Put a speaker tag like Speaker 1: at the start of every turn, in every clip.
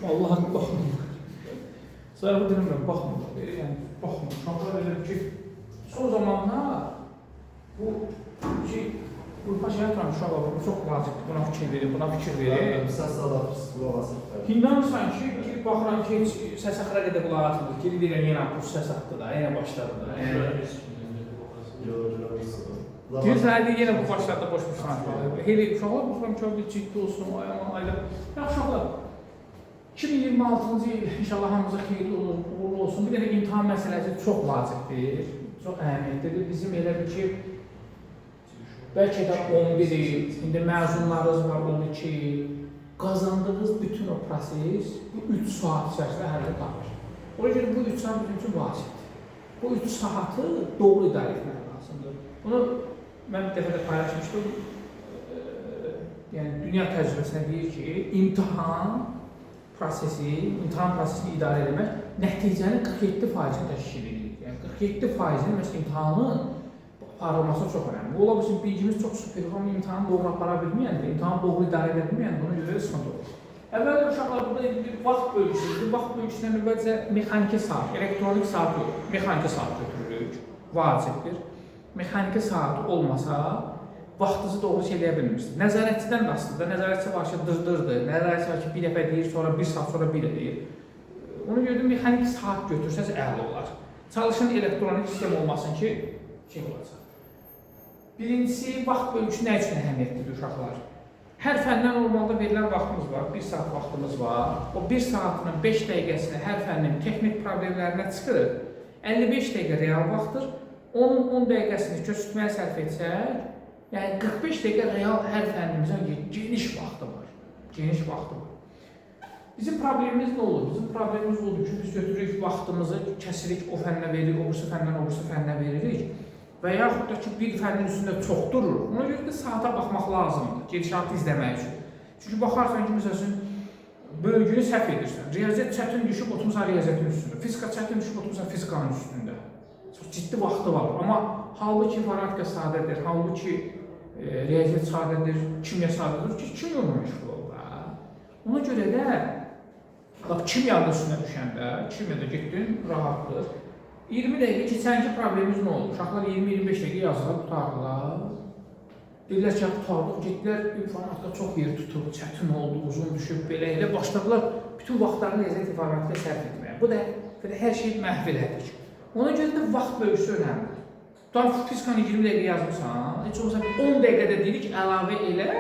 Speaker 1: Vallahi baxmırlar. Sayıqı demirəm, baxmırlar. Yəni, baxmır. Uşaqlar edir ki, son zamanlar bu qrupa şey yatıran uşaqlar bu çox vacibdir. Buna fikir verir, buna fikir verir.
Speaker 2: Səs alaqsız, qulaq asır.
Speaker 1: Hindanırsan ki, girib baxıram ki, heç səs axıra qədər qulaq atmır. Girib deyirəm, yenə bu səs axdı da, yenə başladı da. Deyir sənə yenə bu başlarda boş-boş danışmalı. Hele uşaqlar baxıram ki, bir ciddi olsun, ayla. Ya uşaqlar, 2026-cı il inşallah hamımıza xeyirli olur, uğurlu olsun. Bir dəfə imtahan məsələsi çox vacibdir, çox əhəmiyyətlidir. Bizim elə bir ki, bəlkə də 11 il, indi məzunlarınız var 12 il, qazandığınız bütün o proses bu 3 saat içərisində hərəkət qalır. Ona görə bu 3 saat bizim üçün vacibdir. Bu 3 saatı doğru idarə etmək lazımdır. Bunu mən bir dəfə də paylaşmışdım. Yəni, dünya təcrübəsinə deyir ki, imtahan prosesini idarə etmək nəticənin 47%-ni təşkil edir. Yəni, 47%-ni məsələn imtahanın aparılması çox önemli. Bu ola bilsin, bilgimiz çox süper, amma imtahanı doğru apara bilməyəndə, imtahanı doğru idarə edə bilməyəndə buna görə sıxıntı olur. Əvvəldə uşaqlar burada bir vaxt bölgüsüdür. Vaxt bölgüsündən əvvəlcə mexaniki saat, elektronik saat yox, mexaniki saat götürürük, vacibdir. Mexaniki saat olmasa, vaxtınızı doğru şey eləyə bilmirsiniz. Nəzarətçidən də aslında, nəzarətçi var ki, dırdırdır, nəzarətçi var ki, bir dəfə deyir, sonra bir saat sonra bir deyir. Ona görə də mexaniki saat götürsəz əla olar. Çalışın elektronik sistem olmasın ki, şey olacaq. Birincisi, vaxt bölgüsü nə üçün əhəmiyyətlidir uşaqlar? Hər fəndən normalda verilən vaxtımız var, 1 saat vaxtımız var. O 1 saatının 5 dəqiqəsini hər fənnin texnik problemlərinə çıxırıq. 55 dəqiqə real vaxtdır. Onun 10 dəqiqəsini köçürtməyə sərf etsək, yəni 45 dəqiqə real hər fənnimizin geniş vaxtı var. Geniş vaxtı var. Bizim problemimiz nə olur? Bizim problemimiz odur ki, biz götürürük vaxtımızı, kəsirik, o fənnə veririk, o birisi fənnə veririk. Və yaxud da ki, bir fənnin üstündə çox durur. Ona görə də saata baxmaq lazımdır, gedişatı izləmək üçün. Çünki baxarsan ki, məsələn, bölgünü səhv edirsən. Riyaziyyat çətin düşüb oturmuşsan riyaziyyatın üstündə. Fizika çətin düşüb oturmuşsan fizikanın üstündə. Çox ciddi vaxtı var. Amma halbuki informatika sadədir, halbuki riyaziyyat sadədir, kimya sadədir ki, kimya ona məşğul olur. Ona görə də, kimyanın üstünə düşəndə, kimyada getdin, rahatdır. 20 dəqiqə keçənki problemimiz nə olur? Uşaqlar 20-25 dəqiqə yazılar, tutarlar. Deyirlər ki, tutardıq, getdilər, informatika çox yer tutub, çətin oldu, uzun düşüb, belə elə başladılar bütün vaxtlarını riyaziyyat informatikaya sərf etməyə. Bu da hər şey məhv elədik. Ona görə də vaxt bölgüsü önəmlidir. Tutar, fizikanı 20 dəqiqə yazmışsan, heç olmasa 10 dəqiqədə deyirik əlavə elə,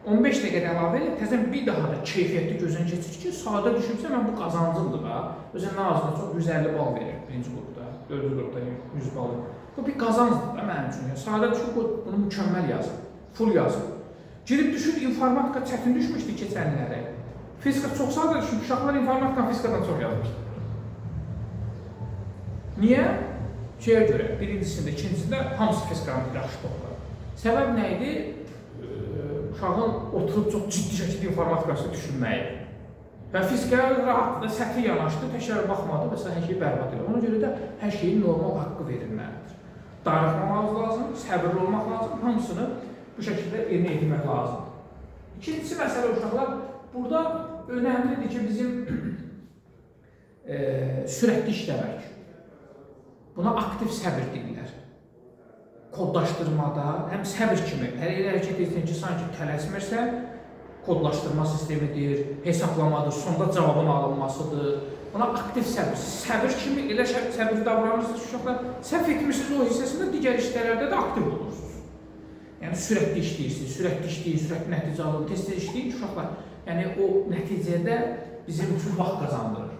Speaker 1: 15 dəqiqədə əlavə elə, təzən bir daha da keyfiyyətli gözən keçir ki, sadə düşünsə, mən bu qazancımdır da. Özən nazına çox 150 bal verir birinci qrupda, 4-cü qrupda 100 bal verir. Bu bir qazancdır da mənim üçün. Sadə düşün, bunu mükəmməl yazın, full yazın. Girib düşün, informatika çətin düşmüşdü keçənlərə. Fizika çox sadə düşün, uşaqlar informatikanı fizikadan çox yazmışdır. Niyə? Şeyə görə, birincisində, ikincisində hamısı fizikanı yaxşı toplar. Səbəb nə idi? Uşağın oturub çox ciddi şəkildə informatikasını düşünməyi. Və fizikaya rahatlıqda səthi yanaşdı, təkrar baxmadı və hər şeyi bərbad edir. Ona görə də hər şeyin normal haqqı verilməlidir. Darıxmamaq lazım, səbirli olmaq lazım, hamısını bu şəkildə yerinə yetirmək lazımdır. İkincisi məsələ uşaqlar, burada önəmlidir ki, bizim sürətli işləmək. Buna aktiv səbir deyirlər. Kodlaşdırmada, həm səbir kimi, hər elə hərəkət etsin ki, sanki tələsmirsə, kodlaşdırma sistemidir, hesablamadır, sonda cavabın alınmasıdır. Buna aktiv səbir. Səbir kimi elə səbir davranırsınız uşaqlar, səhv etmişsiniz o hissəsində digər işlərdə də aktiv olursunuz. Yəni sürətli işləyirsiniz, sürətli nəticə alın, tez-tez işləyin uşaqlar. Yəni o nəticədə bizim üçün vaxt qazandırır.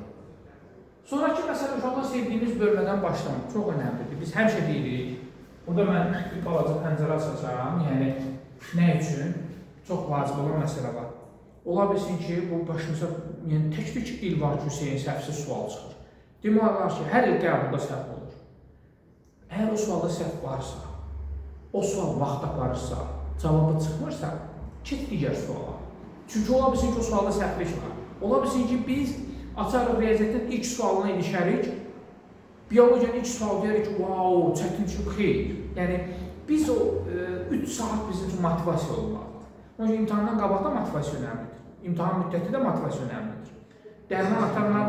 Speaker 1: Sonraki məsələ uşaqlar sevdiyiniz bölmədən başlamaq çox önəmlidir. Biz həmişə deyirik, burada mən bir balaca pəncərə açacağım, yəni nə üçün? Çox vacib olan məsələ var. Ola bilsin ki, bu başımıza tək-tük il var ki, Hüseyin səhvsiz sual çıxır. Demək olar ki, hər il qəbulda səhv olur. Əgər o sualda səhv varsa, o sual vaxt aparırsa, cavabı çıxmırsa, get digər suala. Çünki ola bilsin ki, o sualda səhvlik var. Ola bilsin ki, biz açarıq riyaziyyatın ilk sualına ilişərik, biyologiyanın ilk sual deyirik ki, wow, çətin çox xeyr. Yəni, biz o 3 saat bizim üçün motivasiya olmalıdır. Onun imtahandan qabaqda motivasiya önəmlidir. İmtahan müddəti də motivasiya önəmlidir. Dərman atanlar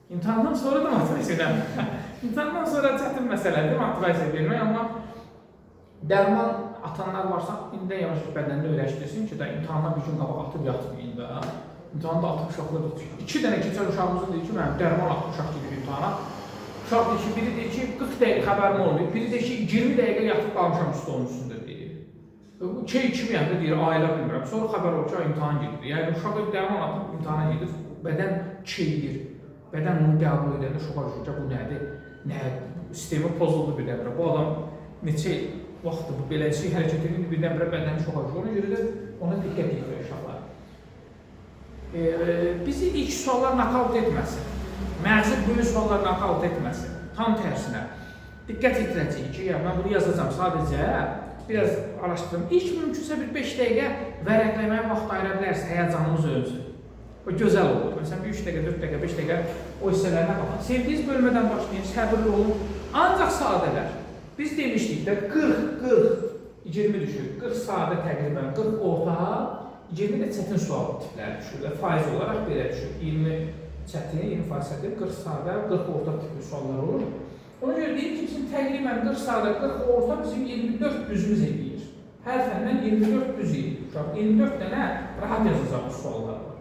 Speaker 1: imtahandan sonra da motivasiya önəmlidir. İmtahandan sonra çətin məsələdir motivasiya vermək, amma dərman atanlar varsa, indi yavaş-yavaş bədənini öyrəşdirsin ki, imtahana bir gün qabaq atıb yatmayın da. İmtahanda atıb uşaqlar da 2 dənə keçər uşağımızın deyir ki, mənim dərman atıb uşaq gedir imtahana. Uşaq deyir ki, biri deyir ki, 40 dəqiqə xəbərim olmuyor, biri deyir ki, 20 dəqiqə yatıb qalmışam stolun üstündə deyir. Bu kimi yəni deyir, ailə bilmirəm. Sonra xəbər olur ki, imtahan gedir. Yəni uşaq dərman atıb imtahana gedir, bədən çeyir. Bədən onu qəbul edəndə şoka düşür ki, bu nədir? Sistemi pozuldu birdən-birə. Bu adam neçə vaxtdır bu beləsi hərəkət edir, birdən-birə bədəni şoka düşür. Ona görə də ona diqqət edir uşaqlar. Bizi ilk suallar nakavt etməsin. Məğzi böyük suallar nakavt etməsin. Tam tərsinə. Diqqət edirəcəyik ki, mən bunu yazacağım sadəcə. Biraz araşdırdım. İlk mümkünsə bir 5 dəqiqə vərəqləməyə vaxt ayıra bilərsə, həyəcanımız ölsün. O gözəl olur. Məsələn, 3 dəqiqə, 4 dəqiqə, 5 dəqiqə o hissələrinə baxın. Sevdiyiniz bölmədən başlayın, səbirli olun. Ancaq sadələr. Biz demişdik də 40, 20 düşür. 40 sadə təqribən, 40 orta, 20 də çətin sual tipləri düşür. Faiz olaraq belə düşür. 20 çətin, 20% çətin, 40 sadə, 40 orta tipli suallar olur. Ona görə deyir ki, bizim təqribən 40 sadə, 40 orta bizim 24 düzümüz edir. Hər fəndən 24 düz edir. 24 dənə rahat yazacaq suallar var.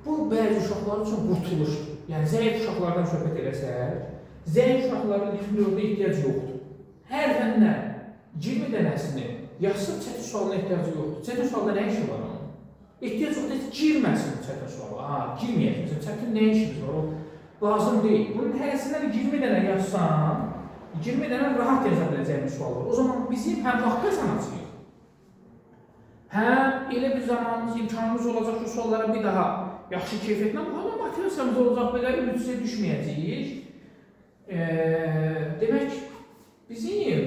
Speaker 1: Bu, bəzi uşaqlar üçün qurtuluşdur. Yəni, zəif uşaqlardan söhbət eləsək, zəif uşaqların 24-də ehtiyac yoxdur. Hər fəndən 20 dənəsini yazsın, çətin sualına ehtiyacı yoxdur. Çətin sualda nə işi var onun? Ehtiyac yoxdur, heç girməsin çətin suala. Girməyək, çətin nə işimiz var o? Lazım deyil. Bunun hərəsindən 20 dənə yazsan, 20 dənə rahat yaza biləcəyimiz sual var. O zaman bizim həm vaxt qazanacağıq, həm elə bir zamanımız, imkanımız olacaq ki, suallara bir daha yaxşı keyfiyyətlə baxalım, motivasiyamız olacaq, belə ümitsizə düşməyəcəyik. Demək, bizim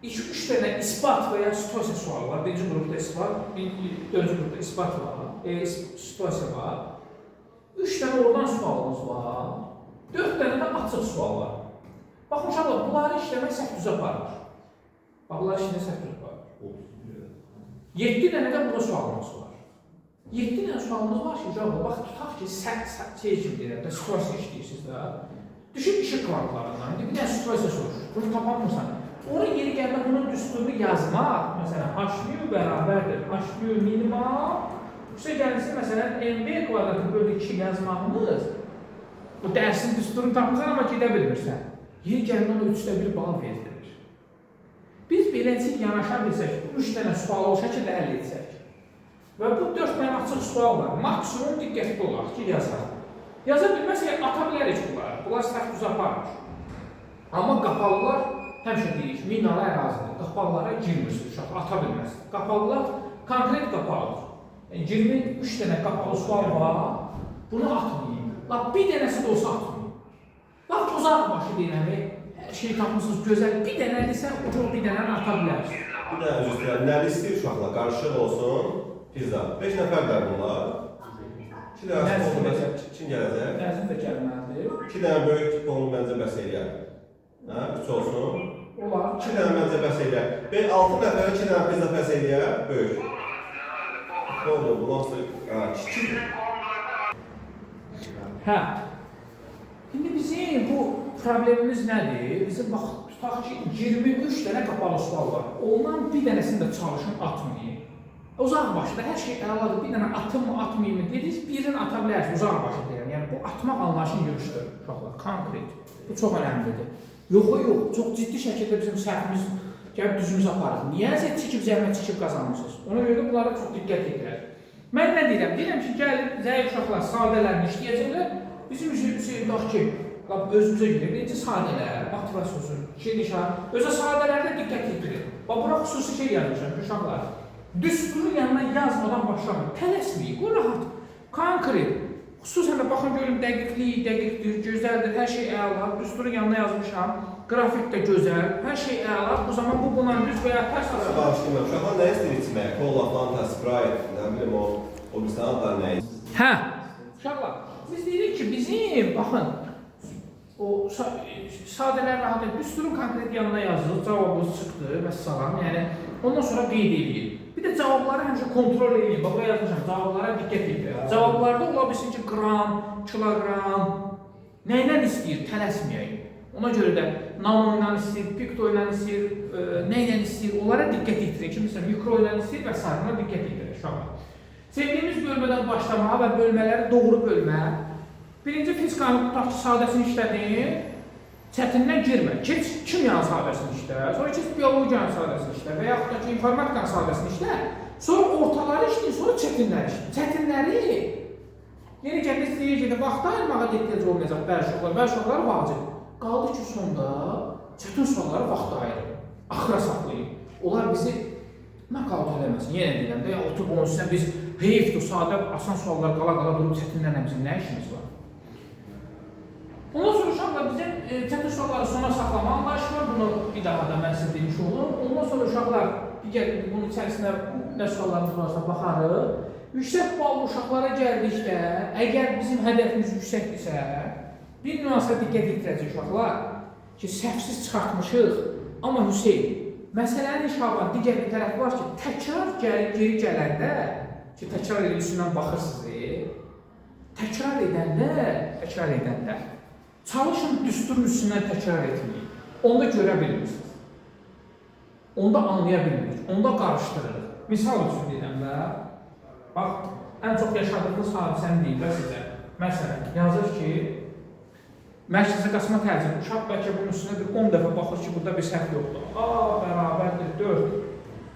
Speaker 1: 2-3 dənə ispat və ya situasiya sualı var. Birinci qrupda ispat, dördüncü qrupda ispat var, situasiya var. 3 dənə oradan sualımız var, 4 dənə də açıq sual var. Baxın uşaqlar, bunları işləmək səhv düz aparır. Bunları işləmək səhv düz aparır. 7 dənə də burada sualımız var. 7 dənə sualımız var ki, uşaqlar, bax, tutaq ki, şey kimi deyirəm də, situasiya işləyirsiniz də. Düşün işıq kvantlarından, bir dənə situasiya soruşur, bunu tapanmırsan. Onun yeri gəlmək, bunun düsturunu yazmaq, məsələn, H-nü bərabərdir, H-nü minimal, gəlirsə, məsələn, MB kvadratı bölü 2 yazmağımız, bu dərsin düsturunu tapmısan, amma gedə bilmirsən. Yeri gəlmə ona 3də 1 bal verdirir. Biz beləcək yanaşa bilsək, 3 dənə sual o şəkildə həll etsək və bu 4 dənə açıq sual var, maksimum diqqətli olaq ki, yazaq. Yaza bilməsək, ata bilərik bunları, bunlar səhv düz aparır. Amma qapalılar, həmişə deyirik, minalı ərazidir, qapalılara girmirsiniz, uşaq, ata bilməsin. Qapalılar konkret qapalıdır. 23 dənə qapalı sual var, bunu atmayın. Lap bir dənəsi də olsa atmayın. Lap uzaq başı deyirəm, hər şey tapmışsınız gözəl, bir dənəlisə ucul bir dənəni ata bilərsiniz.
Speaker 2: Bir dənə üzrə, nəli istəyir uşaqlar, qarışıq olsun, pizza. 5 nəfərlər bunlar. 2 dənə olsun, kim gələcək?
Speaker 1: Nəzim də gəlməlidir.
Speaker 2: 2 dənə böyük tiponu məncə bəs eləyər. 3 olsun.
Speaker 1: Olar.
Speaker 2: 2 dənə məncə bəs eləyər. 6 nəfərə 2 dənə pizza bəs eləyər, böyük. Oldu, bundan kiçikdir.
Speaker 1: Hə. İndi bizim bu problemimiz nədir? Bizim bax, tutaq ki, 23 dənə qapalı sual var. Ondan bir dənəsini də çalışın, atmayın. Uzaq başda hər şey əladır, bir dənə atım mı, atmayayım mı dediniz, birini ata bilərsiniz, uzaq başı deyirəm. Yəni, bu atmaq anlayışını yürüşdür, uşaqlar, konkret. Bu çox önəmlidir. Yox, çox ciddi şəkildə bizim səhvimiz gəlib düzümüzü aparır. Niyə zəhmət çəkib qazanmışsınız? Ona görə də bunlara çox diqqət edirlər. Mən nə deyirəm? Deyirəm ki, gəlib zəif uşaqlar sadələrini işləyəcəklər. Bizim bax ki, özümüzə görə, birinci sadələr, motivasiyası, özə sadələrdə diqqət edilir. Bax, bura xüsusi şey yazmışam, uşaqlar. Düsturun yanına yazmadan başlamayın, tələsməyin, bu rahat, konkret. Xüsusən də baxın görün, dəqiqdir, gözəldir, hər şey əla, düsturun yanına yazmışam, qrafik də gözəl, hər şey əla, bu zaman bu buna düz və ya tərs asılır.
Speaker 2: Bağışlayın, uşaqlar nə istəyir içmək? Kola, fanta, sprite, nə bilim o bilsən adlar nə istəyir?
Speaker 1: Hə, uşaqlar, biz deyirik ki, bizim, baxın, o sadələr rahat edin, düsturun konkret yanına yazılır, cavabınız çıxdı və salam, yəni ondan sonra qeyd edilir. Bir Bir də cavabları həmişə kontrol edin. Bax, buraya yazmışam, cavablara diqqət edin. Cavablarda ola bilsin ki, qram, kiloqram, nə ilə istəyir, tələsməyək. Ona görə də nano ilə istəyir, pikto ilə istəyir, nə ilə istəyir, onlara diqqət etirin. Ki, məsələn, mikro ilə istəyir və s. Ona diqqət etirin uşaqlar. Sevdiyimiz bölmədən başlamağa və bölmələri doğru bölmə. Birinci fizikanın tutaq ki, sadəsini işlədin, çətindən girmə. Keç kimyanın sadəsini işlə, sonra keç biologiyanın sadəsini işlə və yaxud da ki, informatikanın sadəsini işlə, sonra ortaları işləyin, sonra çətinləri işləyin. Çətinləri yeri gəlmək istəyir ki, vaxtda ayırmağa ehtiyac olmayacaq bəzi uşaqlar vacib. Qaldı ki, sonda çətin sualları vaxtda ayırın, axıra saxlayın. Onlar bizi nakavt eləməsin. Yenə deyirəm də, oturub onun üstünə biz heyfdir, sadə, asan suallar qala-qala durub çətinlərlə bizim nə işimiz var? Ondan sonra uşaqlar bizim çətin sualları sona saxlama anlayışı var. Bunu bir daha da mən sizə demiş olum. Ondan sonra uşaqlar digər bunun içərisində nə suallarımız varsa baxarıq. Yüksək ballı uşaqlara gəldikdə, əgər bizim hədəfimiz yüksəkdirsə, bir nüansa diqqət yetirəcək uşaqlar ki, səhvsiz çıxartmışıq. Amma Hüseyin, məsələnin Şaban digər bir tərəfi var ki, təkrar geri gələndə, ki, təkrar edin üstündən baxırsınız, təkrar edəndə, çalışın düsturun üstündən təkrar etməyin. Onda görə bilmirsiniz. Onda anlaya bilmirik. Onda qarışdırırıq. Misal üçün deyirəm də, bax, ən çox yaşadığınız hadisəni deyim də sizə. Məsələn, yazır ki, mərkəzi qaçma tərcih. Uşaq bəlkə bunun üstünə bir 10 dəfə baxır ki, burada bir səhv yoxdur. A bərabərdir 4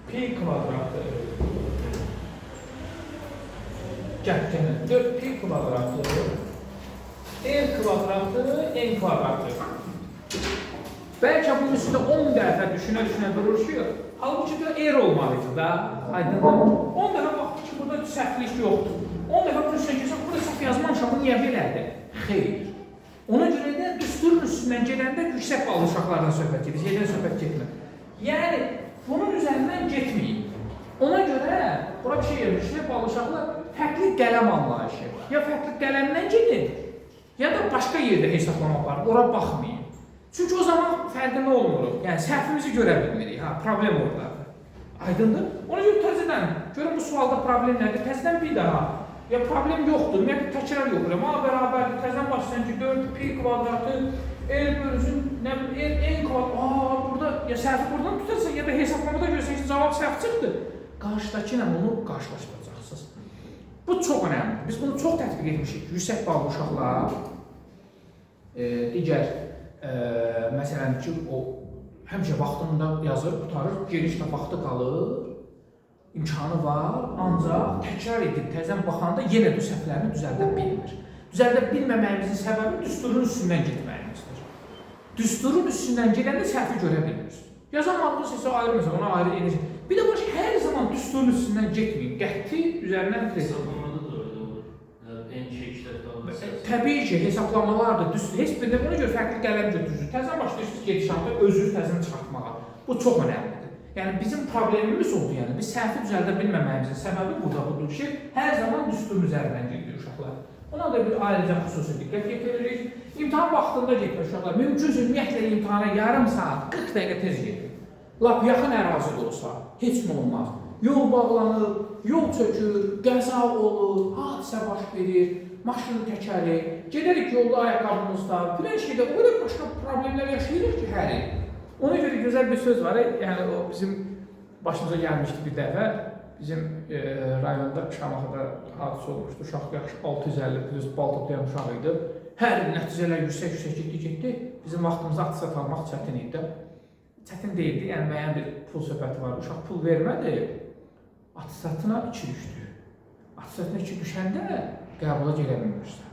Speaker 1: pi kvadratı. Gəl, 4 pi kvadratı. R kvadratı, n kvadratı. Bəlkə bunun üstündə 10 dəfə düşünə durur ki, halbuki da R olmalıdır da, aydındır. 10 dəfə baxır ki, burada səhvlik yoxdur. 10 dəfə bunun üstünə gəlsə, burada səhv yazmamışam, bu niyə belədir? Xeyr. Ona görə də düsturun üstündən gedəndə yüksək ballı uşaqlardan söhbət gedir, şeydən söhbət getmir. Yəni, bunun üzərindən getməyin. Ona görə, bura bir şey yazır, yüksək ballı uşaqlar fərqli qələm anlayışı. Ya fərqli qələmdən gedin, ya da başqa yerdə hesablama var, ora baxmayın. Çünki o zaman fərqində olmuruq. Yəni, səhvimizi görə bilmirik, problem oradadır. Aydındır? Ona görə təzədən, görün bu sualda problem nədir? Təzədən bir daha. Ya problem yoxdur, ümumiyyətlə təkrar yoxdur. A bərabərdir, təzədən başlayın ki, 4 pi kvadratı, L bölüsün, nə bilim, n kvadratı, burada, ya səhvi buradan tutarsa, ya da hesablamada görsən ki, cavab səhv çıxdı. Qarşıdakı ilə bunu qarşılaşdıracaqsınız. Bu çox önəmlidir. Biz bunu çox tətbiq etmişik. Yüksək ballı uşaqlar, digər, məsələn ki, o həmişə vaxtında yazır, qutarır, genişlə vaxtı qalır, imkanı var, ancaq təkrar edib təzən baxanda yenə də səhvlərini düzəldə bilmir. Düzəldə bilməməyimizin səbəbi düsturun üstündən getməyimizdir. Düsturun üstündən gedəndə səhvi görə bilmirsiniz. Yazamaldınız isə ayrı məsələ, ona ayrı enerji. Bir də var ki, hər zaman düsturun üstündən getməyin, qəti üzərindən
Speaker 3: hesablamada da öyle olur. En işlət qalması.
Speaker 1: Təbii ki, hesablamalar da düstur. Heç birində buna görə fərqli qələm götürürsünüz. Təzən başlayırsınız gedişatı özünüz təzən çıxartmağa. Bu çox önəmlidir. Yəni, bizim problemimiz oldu, yəni biz səhvi düzəldə bilməməyimizin səbəbi burada budur ki, hər zaman düsturun üzərindən gedir uşaqlar. Ona da bir ayrıca xüsusi diqqət yetiririk. İmtahan vaxtında getmir uşaqlar. Mümkünsə, ümumiyyətlə imtahana yarım saat, 40 dəqiqə tez gedir. Lap yaxın ərazidə olsa, heç mi olmaz. Yol bağlanır, yol çökür, qəza olur, hadisə baş verir, maşın təkəri, gedərik yolda ayaqqabımızda, filan şeydə o qədər başqa problemlər yaşayırıq ki, hər il. Ona görə gözəl bir söz var, yəni o bizim başımıza gəlmişdi bir dəfə, bizim rayonda Şamaxıda hadisə olmuşdu, uşaq yaxşı 650 plus bal toplayan uşaq idi. Hər il nəticələr yüksək getdi, bizim vaxtımızda atisat almaq çətin idi. Çətin deyildi, yəni müəyyən bir pul söhbəti var, uşaq pul vermədi, atisatına 2 düşdü. Atisatına 2 düşəndə qəbula gedə bilmirsən.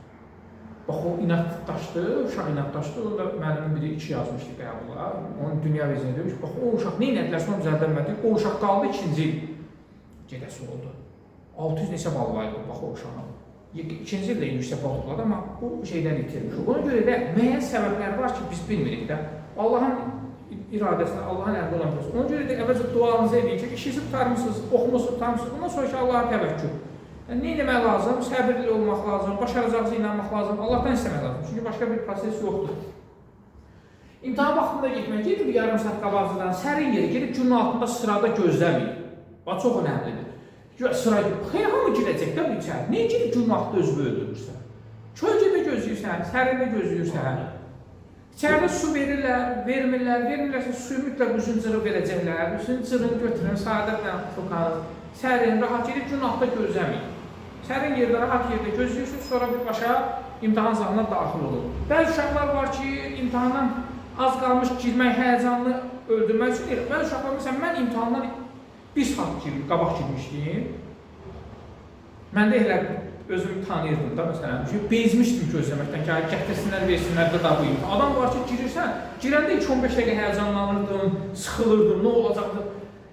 Speaker 1: Bax, o inatdaşdı, uşaq inatdaşdı, onda müəllimin biri 2 yazmışdı qəbula, onun dünya vizini demiş, bax, o uşaq nə inətlərsə onu düzəldənmədi, o uşaq qaldı 2-ci il gedəsi oldu. 600 neçə bal var idi, bax, o uşağın. 2-ci ildə yüksək bal topladı, amma bu şeydən itirmiş. Ona görə də müəyyən səbəblər var ki, biz bilmirik də. Allahın iradəsində, Allahın əlində olan bir. Ona görə də əvvəlcə duanızı edin ki, işinizi tutarmısınız, oxumusu tutarmısınız, ondan sonra ki, Allah'a təvəkkül. Yəni, nə etmək lazım? Səbirli olmaq lazım, başaracağınıza inanmaq lazım, Allahdan istəmək lazım. Çünki başqa bir proses yoxdur. İmtahan vaxtında getmək, gedib yarım saat qabaqcıdan, sərin yeri, gedib günün altında sırada gözləməyin. Bax, çox önəmlidir. Sıra xeyr, hamı girəcək də bu içəri. Niyə girib günahda özünü öldürürsən? Kölgədə gözləyirsən, sərində gözləyirsən. İçəridə su verirlər, vermirlərsə suyu mütləq üzün cırı verəcəklər. Üzün cırını götürün, sadətlə tutalım. Sərin, rahat gedib günahda gözləməyin. Sərin yerdə, rahat yerdə gözləyirsiniz, sonra birbaşa imtahan zalına daxil olur. Bəzi uşaqlar var ki, imtahandan az qalmış girmək, həyəcanlı öldürmək üçün deyil. Bəzi uşaqlar, məsələn, mən imtahandan bir saat qabaq girmişdim. Mən də elə özümü tanıyırdım da, məsələn, bezmişdim gözləməkdən ki, gətirsinlər, versinlər də bu imtahan. Adam var ki, girirsən, girəndə 2-15 dəqiqə həyəcanlanırdım, sıxılırdım, nə olacaqdı?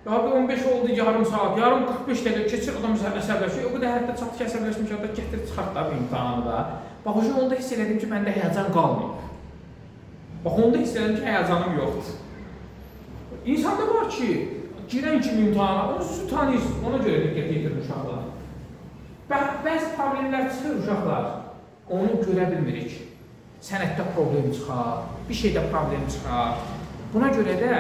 Speaker 1: Ya 15 oldu, yarım saat, yarım 45 dəqiqə keçir, adam əsəbləşir. O qədər hətta çatdı ki, əsəbləşmiş adam gətir, çıxart da bu imtahanı da. Bax, onda hiss elədim ki, məndə həyəcan qalmayıb. Bax, onda hiss elədim ki, həyəcanım yoxdur. İnsanda var ki, girən kimi imtahana, onu sizi tanıyırsınız, ona görə diqqət yetirin uşaqlar. Bəzi problemlər çıxır uşaqlar, onu görə bilmirik. Sənətdə problem çıxar, bir şeydə problem çıxar. Buna görə də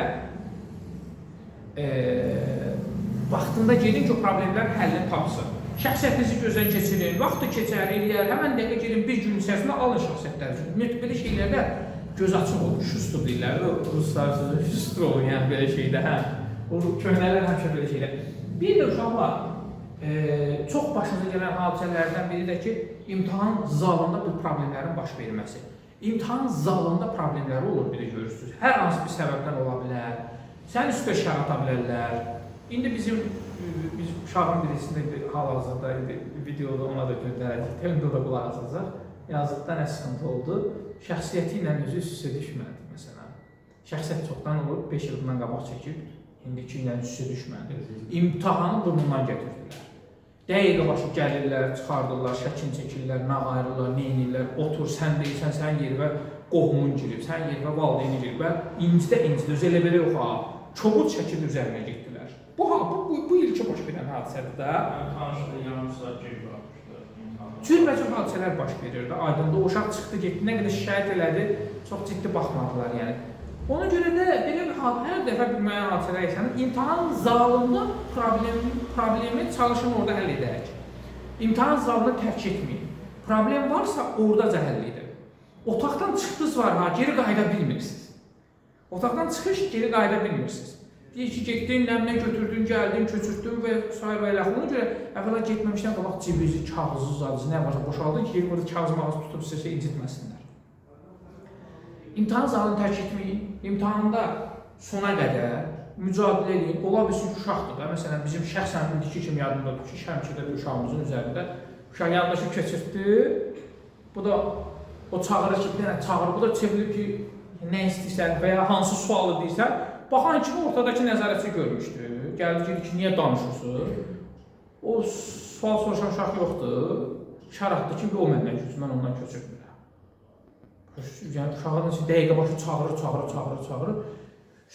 Speaker 1: vaxtında gedin ki, o problemlər həllini tapsın. Şəxsiyyətinizi gözdən keçirin, vaxtı keçər, eləyər, həmən dəqiqə girin, bir gün içərisində alın şəxsiyyətləri. Ümumiyyətlə, belə şeylərdə göz açıq olun, şustur deyirlər, ruslar sözü, şustur olun, yəni belə şeydə, hə. O köhnələr həmişə belə şeylər. Bir də uşaqlar, çox başınıza gələn hadisələrdən biri də ki, imtahan zalında bu problemlərin baş verməsi. İmtahan zalında problemləri olur, bir də görürsünüz. Hər hansı bir səbəbdən ola bilər. Sən üstə şər ata bilərlər. İndi biz uşağın birisində hal-hazırda videoda ona da göndərəcək, televizyonda da qulaq asacaq. Yazdıqda nə sıxıntı oldu? Şəxsiyyəti ilə özü üst-üstə düşmədi, məsələn. Şəxsiyyət çoxdan olub, 5 il bundan qabaq çəkib, indiki ilə üst-üstə düşmədi. İmtahanı burnundan gətirdilər. Dəqiqə başı gəlirlər, çıxardırlar, şəkin çəkirlər, nə ayrılırlar, neynirlər, otur, sən deyirsən, sən yervə qohumun girib, sən yervə valideyni girib və incidə, öz elə belə yox ha, çobud şəkildə üzərinə getdilər. Bu ilki baş verən hadisədir də.
Speaker 3: Tanışda yarım saat geri qalmışdı.
Speaker 1: Cürbəcür hadisələr baş verir də, aydında o uşaq çıxdı, getdi, nə qədər şikayət elədi, çox ciddi baxmadılar yəni. Ona görə də belə bir hər dəfə bir müəyyən hadisələr yaşanır. İmtahan zalında problemi çalışın orada həll edək. İmtahan zalını tərk etməyin. Problem varsa oradaca həll edin. Otaqdan çıxdınız var ha, geri qayıda bilmirsiniz. Otaqdan çıxış, geri qayıda bilmirsiniz. Deyir ki, getdin, nəmnə götürdün, gəldin, köçürtdün və s. və ilə. Ona görə əvvəla getməmişdən qabaq cibinizi, kağızı, zadınızı, nə varsa boşaldın ki, yeri burada kağız mağazı tutub sizə incitməsinlər. İmtahan zalını tərk etməyin. İmtahanda sona qədər mücadilə edin. Ola bilsin ki, uşaqdır da. Məsələn, bizim şəxsən indiki kimi yadımdadır ki, şəmkirdə bir uşağımızın üzərində uşaq yandaşı keçirtdi. Bu da o çağırır ki, bir dənə çağırır. Bu da çevrilir ki, nə istəyirsən və ya hansı sualı deyirsən. Baxan kimi ortadakı nəzarətçi görmüşdü. Gəldi ki, niyə danışırsınız? O sual soruşan uşaq yoxdur. Şəratdır ki, o məndən köçür, mən ondan köçürmürəm. Yəni, uşağın dəqiqə başı çağırır.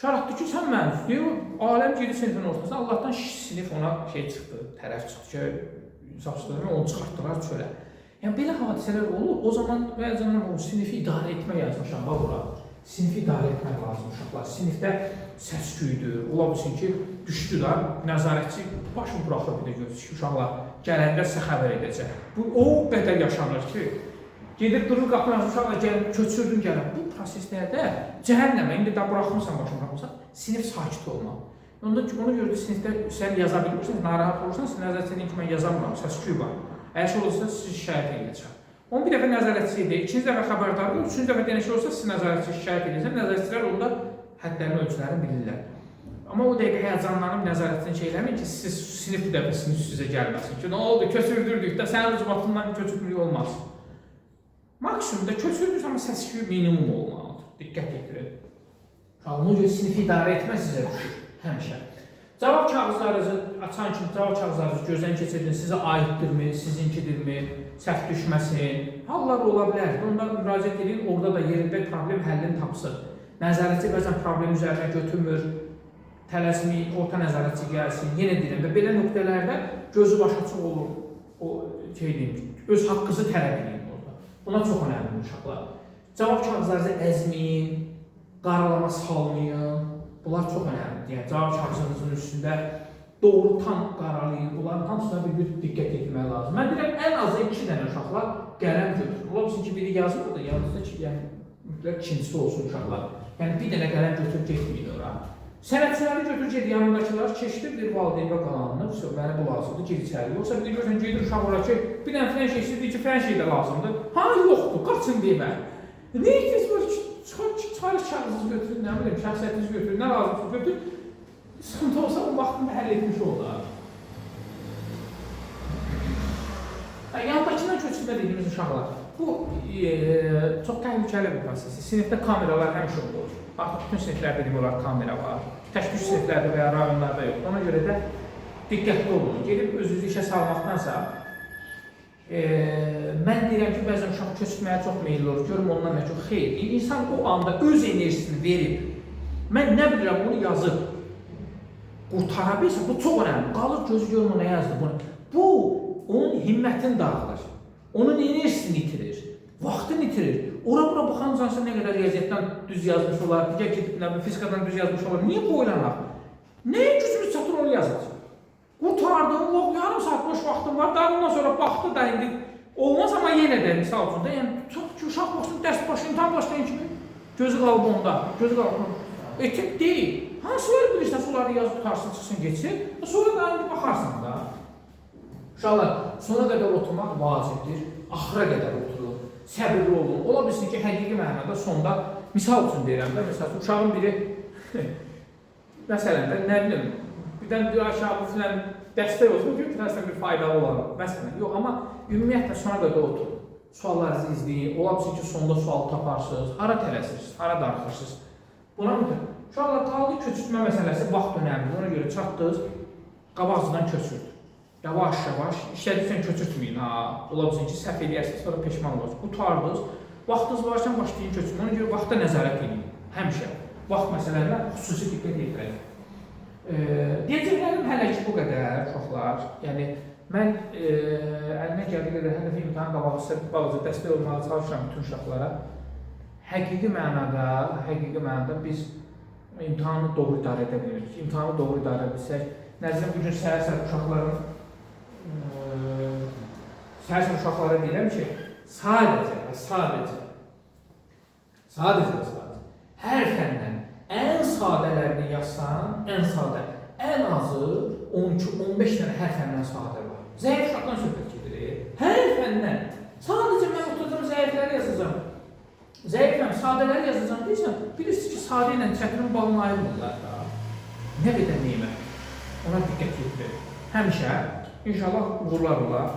Speaker 1: Şəratdır ki, sən mənif deyir, aləm girdi sinifin ortasına, Allahdan sinif ona çıxdı, tərəf çıxdı ki, saçlarını onu çıxartdılar çölə. Yəni, belə hadisələr olur, o zaman bəzən o sinifi idarə etmək yazmışam, bura. Sinifi idarə etmək lazım uşaqlar. Sinifdə səs-küydür, ola bilsin ki, düşdü da, nəzarətçi başını buraxır bir də görürsün ki, uşaqlar gələndə sizə xəbər edəcək. O qədər yaşanır ki, gedib durur qapını uşaqla gəlib, köçürdün gəlib. Bu proseslərdə cəhənnəmə, indi də buraxmırsan başını buraxmırsan, sinif sakit olmalı. Ona görə də sinifdə sən yaza bilmirsiniz, narahat olursanız, nəzarətçinin ki, mən yazamıram, səs-küy var. Əgər şey olursa, sizi şikayət edəcək. Onu bir dəfə nəzarətçi edir, ikinci dəfə xəbərdar edir, üçüncü dəfə denəşə olsa, sizi nəzarətçi şikayət edəcək, nəzarətçilər onda həddlərini, ölçülərini bilirlər. Amma o dəqiqə həyəcanlanıb nəzarətçini şey eləməyin ki, siz sinif bir dəfə sinif sizə gəlməsin ki, nə oldu, köçürdürdük də, sənin ucbatından köçürtmülük olmaz. Maksimumda köçürmüş, amma səs-küy minimum olmalıdır. Diqqət yetirin. Ona görə sinifi idarə etmə sizə düşür, həmişə. Cavab kağızlarınızı açan kimi cavab kağızlarınızı gözdən keçirdin, sizə aiddirmi, sizinkidirmi, səhv düşməsin. Hallar ola bilər. Onda müraciət edin, orada da yerində problem həllini tapsın. Nəzarətçi bəzən problem üzərinə götürmür, tələsməyin, orta nəzarətçi gəlsin, yenə deyirəm və belə nöqtələrdə gözü başı açıq olur, o şey deyim, öz haqqınızı tələb edin. Buna çox önəmli uşaqlar. Cavab kağızlarınızı əzməyin, qaralama salmayın. Bunlar çox önəmlidir. Yəni, cavab kağızınızın üstündə doğru tam qaralayır. Bunların hamısına bir diqqət etmək lazım. Mən deyirəm, ən azı 2 dənə uşaqlar qələm götürür. Ola bilsin ki, biri yazmır da, yanınızda ki, yəni, mütləq ikincisi olsun uşaqlar. Yəni, bir dənə qələm götürüb getməyin ora. Sənətçiləri götür, gedir yanındakiler keçdir valideyn və qalanını, məni bu lazımdır, gir içəri. Yoxsa bir görsən, gedir uşaq olar ki, bir dənə filan şey istəyir ki, filan şey də lazımdır. Ha, yoxdur, qaçın demə. Ne ihtiyac var ki, çıxarış kağızınızı götürün, nə bileyim, şəxsiyyətinizi götürün, nə lazımsınız götürün. Sıxıntı olsa o vaxtında həll etmiş olur. Yandakindən köçürmə dediyimiz uşaqlar. Bu çox təhlükəli bir prosesdir. Sinifdə kameralar həmişə olur. Artıq bütün siniflərdə demək olar kamera var. Tək güc siniflərdə və ya rayonlarda yox. Ona görə də diqqətli olun. Gedib özünüzü işə salmaqdansa, mən deyirəm ki, bəzən uşaq köçürməyə çox meyilli olur. Görüm ondan nə çox xeyr. İnsan o anda öz enerjisini verib, mən nə bilirəm, onu yazıb, qurtara bilsə, bu çox önemli. Qalır gözü görüm ona yazdı bunu. Bu, onun himmətini dağılır. Onun enerjisini itirir. Vaxtını itirir. Ora-bura baxancansa nə qədər riyaziyyatdan düz yazmış olar, digər gedib fizikadan düz yazmış olar. Niyə boylanaq? Nəyə gücümüz çatır onu yazır? Qurtardım, yarım saat boş vaxtım var, daha ondan sonra baxdı da indi olmaz, amma yenə də misal üçün də, yəni çox ki, uşaq baxsın, dərs başı, imtahan başlayan kimi gözü qalıb onda, gözü qalıb onda. Etik deyil. Hansıları bilirsən, suları yazıb tutarsın, çıxsın, geçsin, sonra da indi baxarsan da. Uşaqlar, sona qədər oturmaq vacibdir, axıra qədər oturur, səbirli olun. Ola bilsin ki, həqiqi mənada sonda, misal üçün deyirəm də, məsəl üçün, uşağın biri, məsələn də, nə bilim, birdən bir aşağı bu filan dəstək olsun ki, filan bir faydalı olar. Məsələn, yox, amma ümumiyyətlə sona qədər oturun, suallarınızı izləyin, ola bilsin ki, sonda sual taparsınız, hara tələsirsiniz, hara darıxırsınız. Buna mütləq. Uşaqlar, qaldı köçürtmə məsələsi vaxt önemli, ona görə çatdınız, qabaqcıdan köçürdü. Yavaş-yavaş, işlədiksən köçürtməyin, ola bilsin ki, səhv eləyərsiniz, sonra peşman olarsınız. Qutardınız, vaxtınız varsa başlayın köçürtmə, ona görə vaxta nəzarət edin, həmişə. Vaxt məsələlərlə xüsusi diqqət edirək. Deyəcəklərim hələ ki bu qədər, uşaqlar. Yəni, mən əlimə gəldiyi qədər hər dəfə imtahan qabağı sizə balaca dəstək olmağa çalışıram bütün uşaqlara. Həqiqi mənada biz imtahanı doğru idarə edə bilirik. İmtahanı doğru idarə bilsək, nəzirəm bugün səhər-səhər uşaqların səhər-səhər uşaqlara deyirəm ki, sadəcə hər fəndən ən sadələrini yazsan, ən azı 12-15 dənə hər fəndən sadə var. Zəif uşaqdan söhbət gedir. Hər fəndən. Sadəcə mən oturacam, zəifləri yazacam. Zəifəm, sadələri yazacam deyirsən, bilirsiniz ki, sadə ilə çətirin balını ayırmırlar da. Nə qədər neymət. Ona diqqət yetirir. Həmişə, inşallah uğurlar olar.